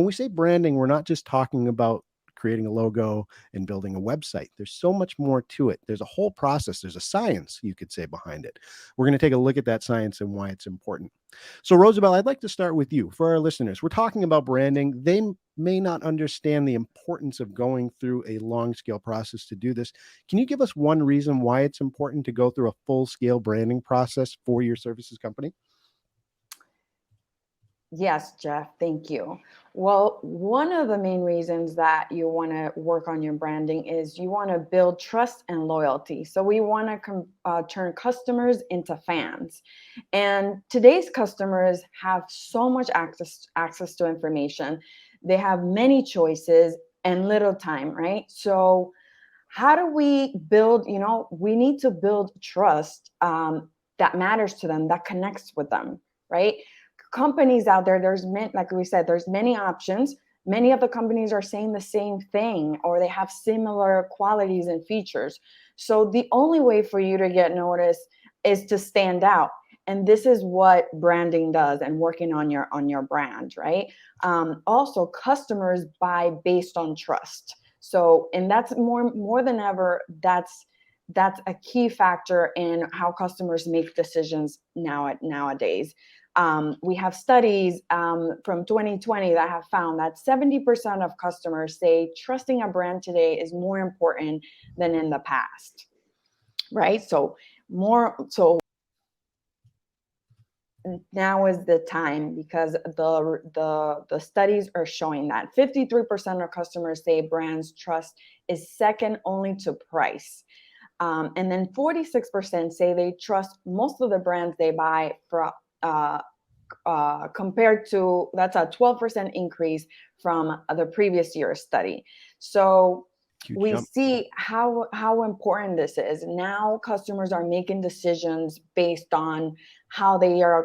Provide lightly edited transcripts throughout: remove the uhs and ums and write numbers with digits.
we say branding, we're not just talking about creating a logo and building a website. There's so much more to it. There's a whole process. There's a science, you could say, behind it. We're going to take a look at that science and why it's important. So, Rosabelle, I'd like to start with you. For our listeners, we're talking about branding. They may not understand the importance of going through a long scale process to do this. Can you give us one reason why it's important to go through a full scale branding process for your services company? Yes, Jeff, thank you. Well, one of the main reasons that you want to work on your branding is you want to build trust and loyalty. So we want to turn customers into fans. And today's customers have so much access to information. They have many choices and little time, right? So how do we build, we need to build trust that matters to them, that connects with them, right? Companies out there, like we said, there's many options. Many of the companies are saying the same thing, or they have similar qualities and features. So the only way for you to get noticed is to stand out. And this is what branding does, and working on your brand, right? Also, customers buy based on trust. So, and that's more than ever, that's a key factor in how customers make decisions nowadays. We have studies from 2020 that have found that 70% of customers say trusting a brand today is more important than in the past, right? So now is the time, because the studies are showing that 53% of customers say brands trust is second only to price. And then 46% say they trust most of the brands they buy from, compared to, that's a 12% increase from the previous year's study. So Huge we jump. see how important this is. Now customers are making decisions based on the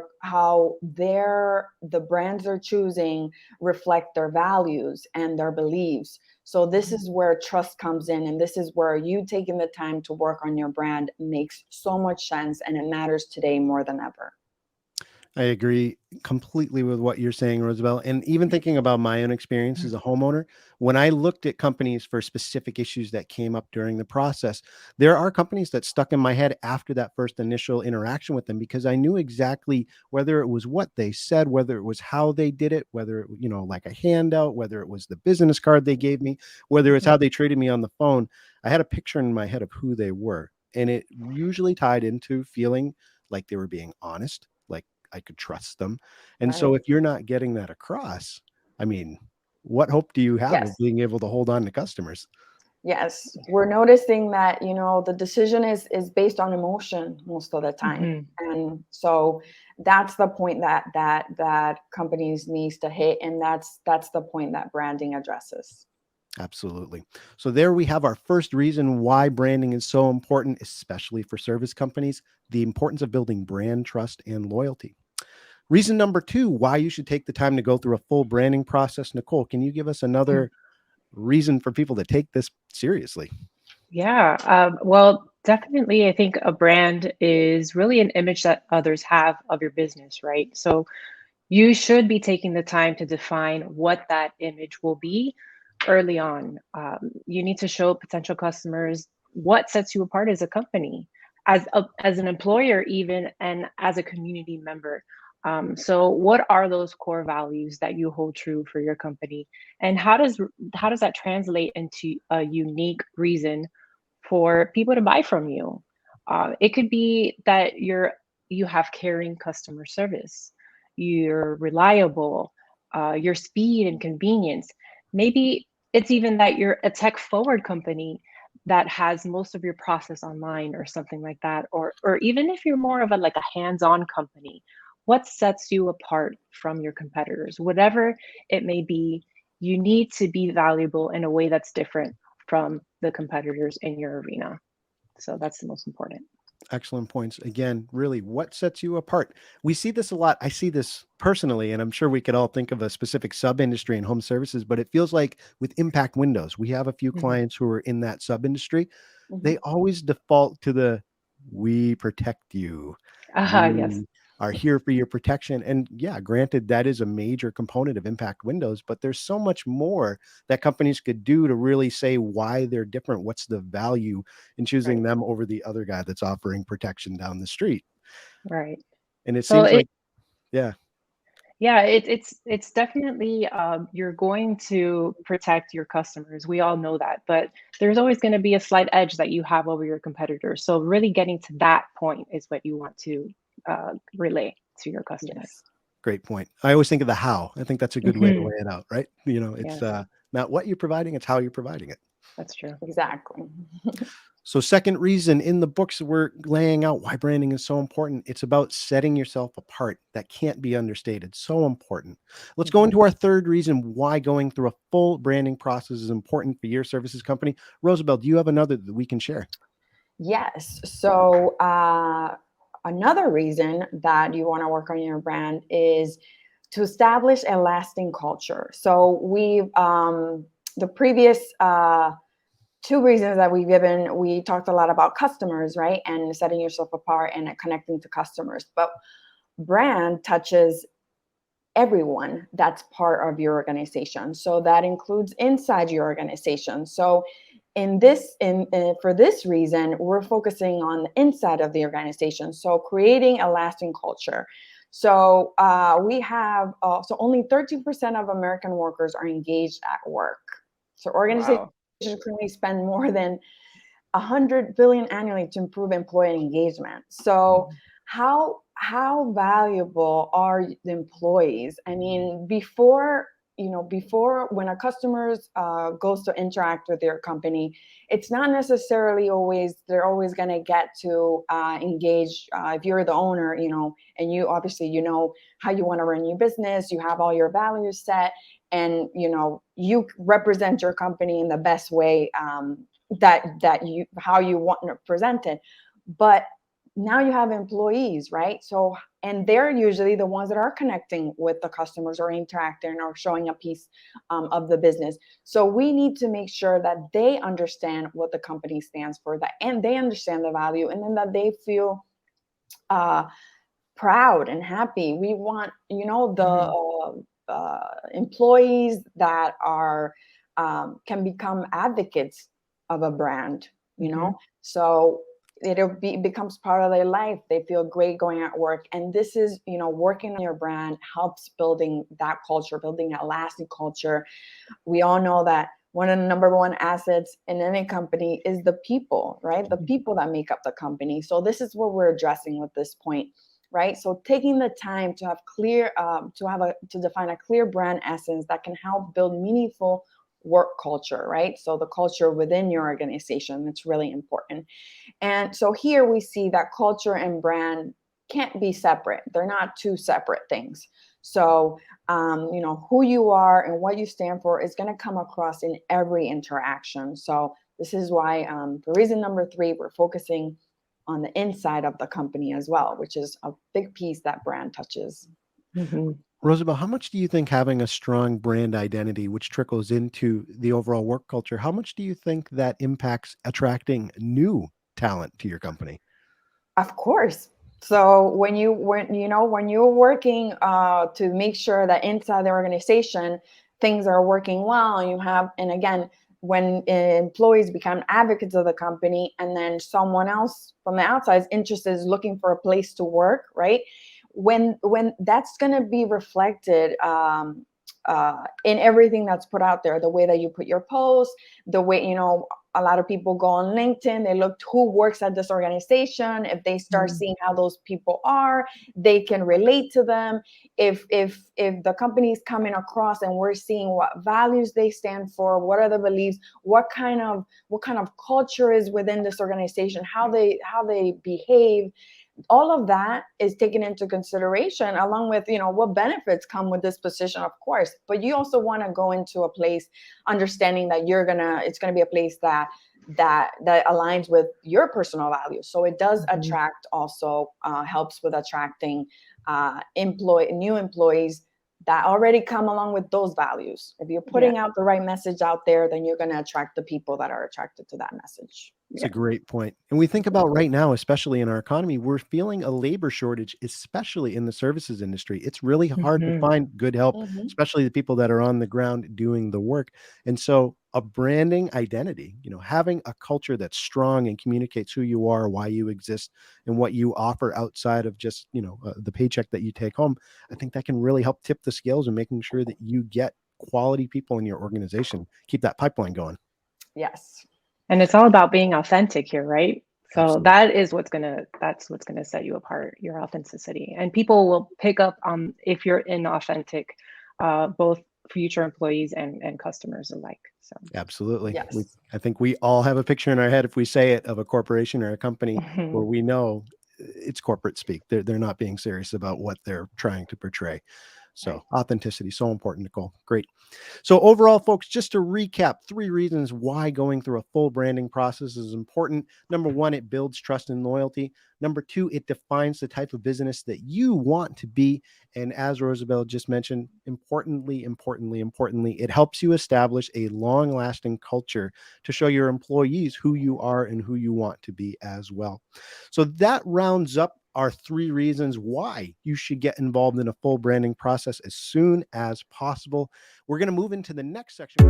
brands they're choosing reflect their values and their beliefs. So this is where trust comes in, and this is where you taking the time to work on your brand makes so much sense, and it matters today more than ever. I agree completely with what you're saying, Rosabelle. And even thinking about my own experience as a homeowner, when I looked at companies for specific issues that came up during the process, there are companies that stuck in my head after that first initial interaction with them, because I knew exactly whether it was what they said, whether it was how they did it, whether it, like a handout, whether it was the business card they gave me, whether it's how they treated me on the phone. I had a picture in my head of who they were. And it usually tied into feeling like they were being honest, like I could trust them. And so Right. if you're not getting that across, I mean, what hope do you have of Yes. being able to hold on to customers? Yes, we're noticing that, the decision is based on emotion most of the time. Mhm. And so that's the point that companies needs to hit, and that's the point that branding addresses. Absolutely. So there we have our first reason why branding is so important, especially for service companies, the importance of building brand trust and loyalty. Reason number two, why you should take the time to go through a full branding process. Nicole, can you give us another reason for people to take this seriously? Yeah. Well, definitely, I think a brand is really an image that others have of your business, right? So you should be taking the time to define what that image will be early on. You need to show potential customers what sets you apart as a company, as an employer, even, and as a community member. So, what are those core values that you hold true for your company, and how does that translate into a unique reason for people to buy from you? It could be that you have caring customer service, you're reliable, your speed and convenience. Maybe it's even that you're a tech forward company that has most of your process online or something like that, or even if you're more of a like a hands-on company, what sets you apart from your competitors? Whatever it may be, you need to be valuable in a way that's different from the competitors in your arena. So that's the most important. Excellent points. Again, really, what sets you apart? We see this a lot. I see this personally, and I'm sure we could all think of a specific sub industry in home services, but it feels like with impact windows, we have a few Mhm. clients who are in that sub industry. Mhm. They always default to the we protect you. Yes. You are here for your protection. And yeah, granted, that is a major component of impact windows, but there's so much more that companies could do to really say why they're different. What's the value in choosing Right. them over the other guy that's offering protection down the street? Right. And it So seems like, yeah, yeah, it's definitely you're going to protect your customers. We all know that, but there's always going to be a slight edge that you have over your competitors. So really getting to that point is what you want to relay to your customers. Yes. great point. I always think of the how. I think that's a good way to Hmm. lay it out, right? You know, it's Yes, not what you're providing, it's how you're providing it. that's true. Exactly. So, second reason in the books, we're laying out why branding is so important. It's about setting yourself apart. That can't be understated. So important. Let's go Mhm. into our third reason why going through a full branding process is important for your services company. Rosabelle, do you have another that we can share? Yes. So another reason that you want to work on your brand is to establish a lasting culture. So the previous two reasons that we've given, we talked a lot about customers, right? And setting yourself apart and connecting to customers. But brand touches everyone that's part of your organization. So that includes inside your organization. So for this reason, we're focusing on the inside of the organization. So creating a lasting culture. So we have so only 13% of American workers are engaged at work. So organizations Wow. currently spend more than 100 billion annually to improve employee engagement. So how valuable are the employees? I mean, before when a customer goes to interact with your company, it's not necessarily always they're always going to get to engage. If you're the owner, and you obviously how you want to run your business, you have all your values set, and you represent your company in the best way that you how you want to present it. But now you have employees, right? So and they're usually the ones that are connecting with the customers or interacting or showing a piece of the business. So we need to make sure that they understand what the company stands for, that and they understand the value, and then that they feel uh, proud and happy. We want Mhm. employees that are can become advocates of a brand. Mhm. So becomes part of their life. They feel great going at work, and this is working on your brand helps building that culture, building that lasting culture. We all know that one of the number one assets in any company is the people, right? The people that make up the company. So this is what we're addressing with this point, right? So taking the time to have to define a clear brand essence that can help build meaningful work culture, right? So the culture within your organization, that's really important. And so here we see that culture and brand can't be separate. They're not two separate things. So, who you are and what you stand for is going to come across in every interaction. So this is why, for reason number 3, we're focusing on the inside of the company as well, which is a big piece that brand touches. Mhm. Rosabelle, how much do you think having a strong brand identity, which trickles into the overall work culture, how much do you think that impacts attracting new talent to your company? Of course. So when you're working to make sure that inside the organization things are working well, and again, when employees become advocates of the company, and then someone else from the outside is interested, is looking for a place to work, right? When that's going to be reflected in everything that's put out there, the way that you put your posts, the way a lot of people go on LinkedIn, they look who works at this organization. If they start Mhm. seeing how those people are, they can relate to them. If the company is coming across and we're seeing what values they stand for, what are the beliefs, what kind of culture is within this organization, how they behave, all of that is taken into consideration, along with what benefits come with this position, of course. But you also want to go into a place understanding that it's gonna be a place that aligns with your personal values. So it does Mhm. attract, also helps with attracting new employees that already come along with those values. If you're Yeah. putting out the right message out there, then you're going to attract the people that are attracted to that message. It's a great point. And we think about right now, especially in our economy, we're feeling a labor shortage, especially in the services industry. It's really hard to Mhm. find good help, Mhm. especially the people that are on the ground doing the work. And so a branding identity, having a culture that's strong and communicates who you are, why you exist, and what you offer outside of just, the paycheck that you take home. I think that can really help tip the scales and making sure that you get quality people in your organization, keep that pipeline going. Yes. And it's all about being authentic here, right? So Absolutely. that's what's gonna set you apart, your authenticity. And people will pick up on if you're inauthentic, both future employees and customers alike. So Absolutely. Yes. I think we all have a picture in our head, if we say it, of a corporation or a company where mhm. we know it's corporate speak. They're not being serious about what they're trying to portray. So Right. authenticity, so important, Nicole. Great. So overall, folks, just to recap, 3 reasons why going through a full branding process is important. Number one, it builds trust and loyalty. Number two, it defines the type of business that you want to be. And as Rosabelle just mentioned, importantly, it helps you establish a long-lasting culture to show your employees who you are and who you want to be as well. So that rounds up our 3 reasons why you should get involved in a full branding process as soon as possible. We're going to move into the next section.